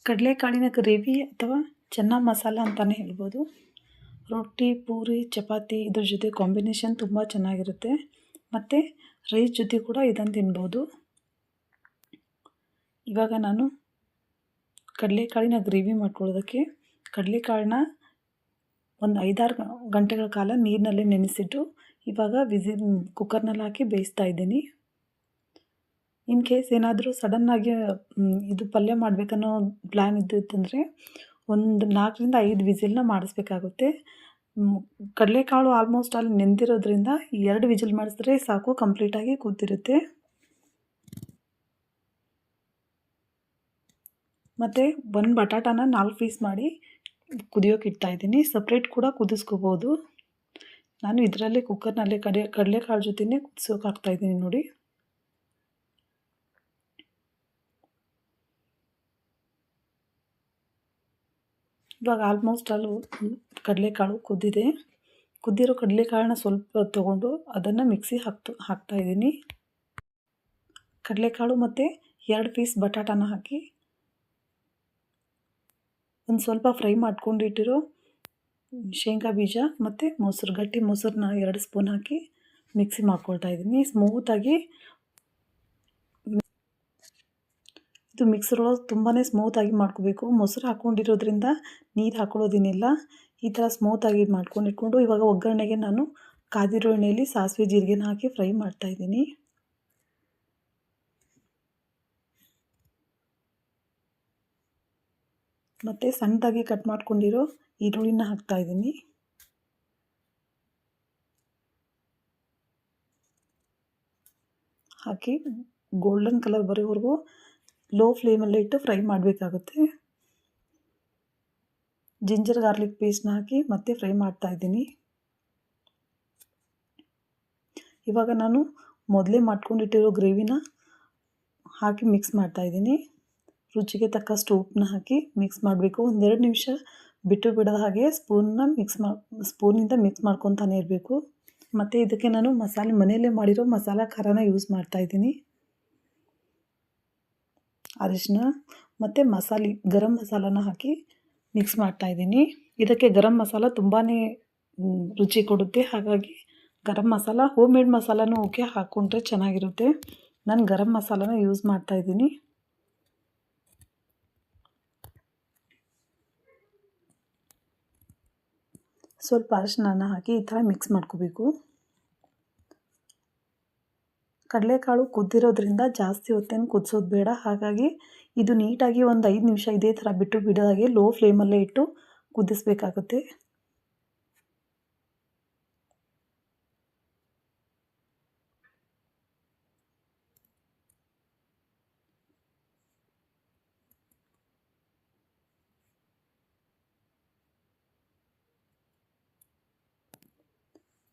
ಕಡಲೆಕಾಳಿನ gravy ಅಥವಾ ಚೆನ್ನ ಮಸಾಲ ಅಂತಲೇ ಹೇಳ್ಬೋದು. ರೊಟ್ಟಿ, ಪೂರಿ, ಚಪಾತಿ ಇದ್ರ ಜೊತೆ ಕಾಂಬಿನೇಷನ್ ತುಂಬ ಚೆನ್ನಾಗಿರುತ್ತೆ. ಮತ್ತು ರೈಸ್ ಜೊತೆ ಕೂಡ ಇದನ್ನು ತಿನ್ಬೋದು. ಇವಾಗ ನಾನು ಕಡಲೆಕಾಳಿನ ಗ್ರೇವಿ ಮಾಡ್ಕೊಳ್ಳೋದಕ್ಕೆ ಕಡಲೆಕಾಳನ್ನ ಒಂದು 5-6 ಗಂಟೆಗಳ ಕಾಲ ನೀರಿನಲ್ಲೇ ನೆನೆಸಿಟ್ಟು ಇವಾಗ ಕುಕ್ಕರ್ನಲ್ಲಿ ಹಾಕಿ ಬೇಯಿಸ್ತಾ ಇದ್ದೀನಿ. ಇನ್ ಕೇಸ್ ಏನಾದರೂ ಸಡನ್ನಾಗಿ ಇದು ಪಲ್ಯ ಮಾಡಬೇಕನ್ನೋ ಪ್ಲ್ಯಾನ್ ಇದ್ದಿತ್ತಂದರೆ ಒಂದು 4-5 ವಿಸಿಲ್ನ ಮಾಡಿಸ್ಬೇಕಾಗುತ್ತೆ. ಕಡಲೆಕಾಳು ಆಲ್ಮೋಸ್ಟ್ ಅಲ್ಲಿ ನೆಂದಿರೋದ್ರಿಂದ 2 ವಿಸಿಲ್ ಮಾಡಿಸಿದ್ರೆ ಸಾಕು, ಕಂಪ್ಲೀಟಾಗಿ ಕೂತಿರುತ್ತೆ. ಮತ್ತು ಒಂದು ಬಟಾಟನ 4 ಪೀಸ್ ಮಾಡಿ ಕುದಿಯೋಕೆ ಇಡ್ತಾಯಿದ್ದೀನಿ. ಸಪ್ರೇಟ್ ಕೂಡ ಕುದಿಸ್ಕೋಬೋದು. ನಾನು ಇದರಲ್ಲೇ ಕುಕ್ಕರ್ನಲ್ಲೇ ಕಡಲೆಕಾಳು ಜೊತೆನೇ ಕುದಿಸೋಕೆ ಹಾಕ್ತಾಯಿದ್ದೀನಿ ನೋಡಿ. ಇವಾಗ ಆಲ್ಮೋಸ್ಟ್ ಅಲ್ಲಿ ಕಡಲೆಕಾಳು ಕುದ್ದಿರೋ ಕಡಲೆಕಾಳನ್ನ ಸ್ವಲ್ಪ ತೊಗೊಂಡು ಅದನ್ನು ಮಿಕ್ಸಿ ಹಾಕ್ತಾಯಿದ್ದೀನಿ. ಕಡಲೆಕಾಳು ಮತ್ತು 2 ಪೀಸ್ ಬಟಾಟನ ಹಾಕಿ ಒಂದು ಸ್ವಲ್ಪ ಫ್ರೈ ಮಾಡ್ಕೊಂಡಿಟ್ಟಿರೋ ಶೇಂಗಾ ಬೀಜ ಮತ್ತು ಮೊಸರು, ಗಟ್ಟಿ ಮೊಸರನ್ನ 2 ಸ್ಪೂನ್ ಹಾಕಿ ಮಿಕ್ಸಿ ಮಾಡ್ಕೊಳ್ತಾ ಇದ್ದೀನಿ ಸ್ಮೂತಾಗಿ. ಇದು ಮಿಕ್ಸರ್ ಒಳಗೆ ತುಂಬಾ ಸ್ಮೂತಾಗಿ ಮಾಡ್ಕೋಬೇಕು. ಮೊಸರು ಹಾಕ್ಕೊಂಡಿರೋದ್ರಿಂದ ನೀರು ಹಾಕೊಳ್ಳೋದೇನಿಲ್ಲ. ಈ ಥರ ಸ್ಮೂತಾಗಿ ಇಟ್ಕೊಂಡು ಇವಾಗ ಒಗ್ಗರಣೆಗೆ ನಾನು ಕಾದಿರೋ ಎಣ್ಣೆಯಲ್ಲಿ ಸಾಸಿವೆ ಜೀರಿಗೆನ ಹಾಕಿ ಫ್ರೈ ಮಾಡ್ತಾಯಿದ್ದೀನಿ. ಮತ್ತು ಸಣ್ಣದಾಗಿ ಕಟ್ ಮಾಡ್ಕೊಂಡಿರೋ ಈರುಳ್ಳಿನ ಹಾಕ್ತಾಯಿದ್ದೀನಿ. ಹಾಕಿ ಗೋಲ್ಡನ್ ಕಲರ್ ಬರೋವರೆಗೂ ಲೋ ಫ್ಲೇಮಲ್ಲೇ ಇಟ್ಟು ಫ್ರೈ ಮಾಡಬೇಕಾಗುತ್ತೆ. ಜಿಂಜರ್ ಗಾರ್ಲಿಕ್ ಪೇಸ್ಟ್ನ ಹಾಕಿ ಮತ್ತೆ ಫ್ರೈ ಮಾಡ್ತಾಯಿದ್ದೀನಿ. ಇವಾಗ ನಾನು ಮೊದಲೇ ಮಾಡ್ಕೊಂಡಿಟ್ಟಿರೋ ಗ್ರೇವಿನ ಹಾಕಿ ಮಿಕ್ಸ್ ಮಾಡ್ತಾಯಿದ್ದೀನಿ. ರುಚಿಗೆ ತಕ್ಕಷ್ಟು ಉಪ್ಪನ್ನ ಹಾಕಿ ಮಿಕ್ಸ್ ಮಾಡಬೇಕು. 1-2 ನಿಮಿಷ ಬಿಟ್ಟು ಬಿಡೋ ಹಾಗೆ ಸ್ಪೂನಿಂದ ಮಿಕ್ಸ್ ಮಾಡ್ಕೊತಾನೆ ಇರಬೇಕು. ಮತ್ತು ಇದಕ್ಕೆ ನಾನು ಮನೆಯಲ್ಲೇ ಮಾಡಿರೋ ಮಸಾಲ ಖಾರನ ಯೂಸ್ ಮಾಡ್ತಾಯಿದ್ದೀನಿ. ಅರಿಶಿನ ಮತ್ತು ಗರಂ ಮಸಾಲಾನ ಹಾಕಿ ಮಿಕ್ಸ್ ಮಾಡ್ತಾಯಿದ್ದೀನಿ. ಇದಕ್ಕೆ ಗರಂ ಮಸಾಲ ತುಂಬಾ ರುಚಿ ಕೊಡುತ್ತೆ. ಹಾಗಾಗಿ garam masala home made ಮಸಾಲನೂ okay, ಹಾಕ್ಕೊಂಡ್ರೆ ಚೆನ್ನಾಗಿರುತ್ತೆ. ನಾನು ಗರಂ ಮಸಾಲಾನ ಯೂಸ್ ಮಾಡ್ತಾಯಿದ್ದೀನಿ. ಸ್ವಲ್ಪ ಅರಿಶಿನ ಹಾಕಿ ಈ ಥರ ಮಿಕ್ಸ್ ಮಾಡ್ಕೋಬೇಕು. ಕಡಲೆಕಾಳು ಕುದ್ದಿರೋದ್ರಿಂದ ಜಾಸ್ತಿ ಹೊತ್ತೇನು ಕುದಿಸೋದು ಬೇಡ. ಹಾಗಾಗಿ ಇದು ನೀಟಾಗಿ ಒಂದು 5 ನಿಮಿಷ ಇದೇ ಥರ ಬಿಟ್ಟು ಬಿಡೋದಾಗೆ ಲೋ ಫ್ಲೇಮಲ್ಲೇ ಇಟ್ಟು ಕುದಿಸ್ಬೇಕಾಗುತ್ತೆ.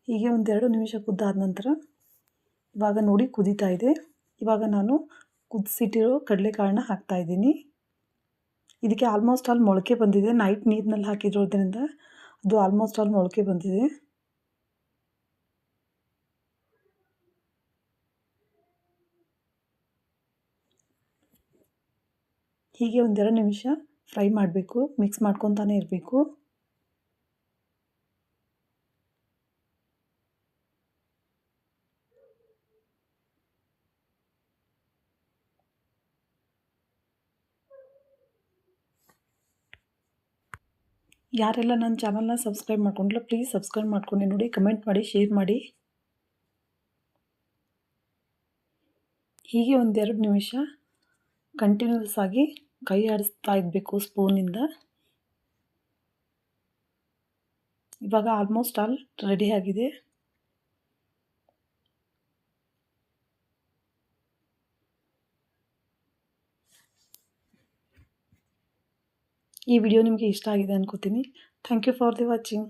ಹೀಗೆ 1-2 ನಿಮಿಷ ಕುದ್ದಾದ ನಂತರ ಇವಾಗ ನೋಡಿ ಕುದೀತಾ ಇದೆ. ಇವಾಗ ನಾನು ಕುದಿಸಿಟ್ಟಿರೋ ಕಡಲೆಕಾಳನ್ನ ಹಾಕ್ತಾಯಿದ್ದೀನಿ. ಇದಕ್ಕೆ ಆಲ್ಮೋಸ್ಟ್ ಆಲ್ ಮೊಳಕೆ ಬಂದಿದೆ. ನೈಟ್ ನೀರಿನಲ್ಲಿ ಹಾಕಿರೋದ್ರಿಂದ ಅದು ಆಲ್ಮೋಸ್ಟ್ ಆಲ್ ಮೊಳಕೆ ಬಂದಿದೆ. ಹೀಗೆ 1-2 ನಿಮಿಷ ಫ್ರೈ ಮಾಡಬೇಕು. ಮಿಕ್ಸ್ ಮಾಡ್ಕೊತಾನೆ ಇರಬೇಕು. ಯಾರೆಲ್ಲ ನನ್ನ ಚಾನಲ್ನ ಸಬ್ಸ್ಕ್ರೈಬ್ ಮಾಡ್ಕೊಂಡಿಲ್ಲ ಪ್ಲೀಸ್ ಸಬ್ಸ್ಕ್ರೈಬ್ ಮಾಡ್ಕೊಂಡು ನೋಡಿ, ಕಮೆಂಟ್ ಮಾಡಿ, ಶೇರ್ ಮಾಡಿ. ಹೀಗೆ 1-2 ನಿಮಿಷ ಕಂಟಿನ್ಯೂಸ್ ಆಗಿ ಕೈ ಆಡಿಸ್ತಾ ಇರಬೇಕು ಸ್ಪೂನಿಂದ. ಇವಾಗ ಆಲ್ಮೋಸ್ಟ್ ಆಲ್ ರೆಡಿಯಾಗಿದೆ. ಈ ವಿಡಿಯೋ ನಿಮಗೆ ಇಷ್ಟ ಆಗಿದೆ ಅನ್ಕೋತೀನಿ. Thank you for the watching.